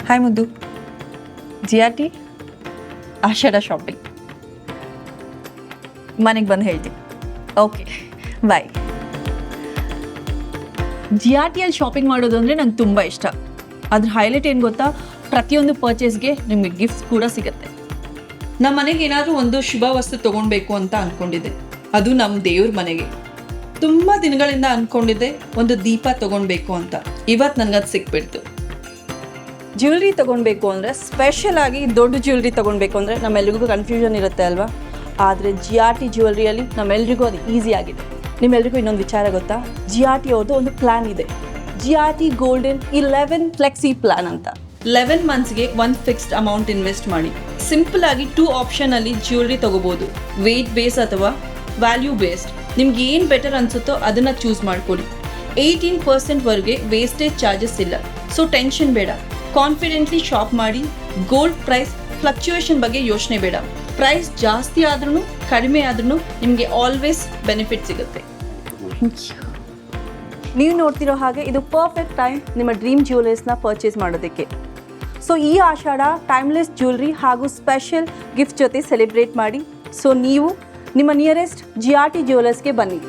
Hi ಮುದ್ದು. GRT ಆಷಾಢ shopping ಮನೆಗೆ ಬಂದು ಹೇಳ್ತೀನಿ. Okay bye. GRTಯಲ್ಲಿ ಶಾಪಿಂಗ್ ಮಾಡೋದು ಅಂದರೆ ನಂಗೆ ತುಂಬ ಇಷ್ಟ. ಅದ್ರ ಹೈಲೈಟ್ ಏನು ಗೊತ್ತಾ, ಪ್ರತಿಯೊಂದು ಪರ್ಚೇಸ್ಗೆ ನಿಮಗೆ ಗಿಫ್ಟ್ಸ್ ಕೂಡ ಸಿಗುತ್ತೆ. ನಮ್ಮ ಮನೆಗೆ ಏನಾದರೂ ಒಂದು ಶುಭ ವಸ್ತು ತೊಗೊಳ್ಬೇಕು ಅಂತ ಅಂದ್ಕೊಂಡಿದ್ದೆ, ಅದು ನಮ್ಮ ದೇವ್ರ ಮನೆಗೆ. ತುಂಬ ದಿನಗಳಿಂದ ಅಂದ್ಕೊಂಡಿದ್ದೆ ಒಂದು ದೀಪ ತೊಗೊಳ್ಬೇಕು ಅಂತ. ಇವತ್ತು ನನಗದು ಸಿಕ್ಬಿಡ್ತು. ಜ್ಯುವೆಲ್ರಿ ತೊಗೊಳ್ಬೇಕು ಅಂದರೆ, ಸ್ಪೆಷಲ್ ಆಗಿ ದೊಡ್ಡ ಜ್ಯುವೆಲ್ರಿ ತೊಗೊಳ್ಬೇಕು ಅಂದರೆ ನಮ್ಮೆಲ್ರಿಗೂ ಕನ್ಫ್ಯೂಷನ್ ಇರುತ್ತೆ ಅಲ್ವಾ. ಆದರೆ GRT ಜ್ಯುವೆಲ್ರಿಯಲ್ಲಿ ನಮ್ಮೆಲ್ರಿಗೂ ಅದು ಈಸಿ ಆಗಿದೆ. ನಿಮ್ಮೆಲ್ರಿಗೂ ಇನ್ನೊಂದು ವಿಚಾರ ಗೊತ್ತಾ, GRT ಅವ್ರದ್ದು ಒಂದು ಪ್ಲ್ಯಾನ್ ಇದೆ, GRT ಗೋಲ್ಡನ್ 11 ಫ್ಲೆಕ್ಸಿ ಪ್ಲ್ಯಾನ್ ಅಂತ. 11 ಮಂತ್ಸ್ಗೆ ಒಂದು ಫಿಕ್ಸ್ಡ್ ಅಮೌಂಟ್ ಇನ್ವೆಸ್ಟ್ ಮಾಡಿ ಸಿಂಪಲ್ ಆಗಿ 2 ಆಪ್ಷನಲ್ಲಿ ಜ್ಯುವೆಲ್ರಿ ತೊಗೋಬೋದು. ವೆಯ್ಟ್ ಬೇಸ್ ಅಥವಾ ವ್ಯಾಲ್ಯೂ ಬೇಸ್ಡ್. ನಿಮ್ಗೆ ಏನು ಬೆಟರ್ ಅನಿಸುತ್ತೋ ಅದನ್ನು ಚೂಸ್ ಮಾಡ್ಕೊಳ್ಳಿ. 18% ವೇಸ್ಟೇಜ್ ಚಾರ್ಜಸ್ ಇಲ್ಲ, ಸೊ ಟೆನ್ಷನ್ ಬೇಡ. ಕಾನ್ಫಿಡೆಂಟ್ಲಿ ಶಾಪ್ ಮಾಡಿ. ಗೋಲ್ಡ್ ಪ್ರೈಸ್ ಫ್ಲಕ್ಚುಯೇಷನ್ ಬಗ್ಗೆ ಯೋಚನೆ ಬೇಡ. ಪ್ರೈಸ್ ಜಾಸ್ತಿ ಆದ್ರೂ ಕಡಿಮೆ ಆದ್ರೂ ನಿಮಗೆ ಆಲ್ವೇಸ್ ಬೆನಿಫಿಟ್ ಸಿಗುತ್ತೆ. ನೀವು ನೋಡ್ತಿರೋ ಹಾಗೆ ಇದು ಪರ್ಫೆಕ್ಟ್ ಟೈಮ್ ನಿಮ್ಮ ಡ್ರೀಮ್ ಜ್ಯುವೆಲರ್ಸ್ನ ಪರ್ಚೇಸ್ ಮಾಡೋದಕ್ಕೆ. ಸೊ ಈ ಆಷಾಢ ಟೈಮ್ಲೆಸ್ ಜ್ಯುವೆಲ್ರಿ ಹಾಗೂ ಸ್ಪೆಷಲ್ ಗಿಫ್ಟ್ ಜೊತೆ ಸೆಲೆಬ್ರೇಟ್ ಮಾಡಿ. ಸೊ ನೀವು ನಿಮ್ಮ ನಿಯರೆಸ್ಟ್ GRT ಜ್ಯುವೆಲರ್ಸ್ಗೆ ಬನ್ನಿ.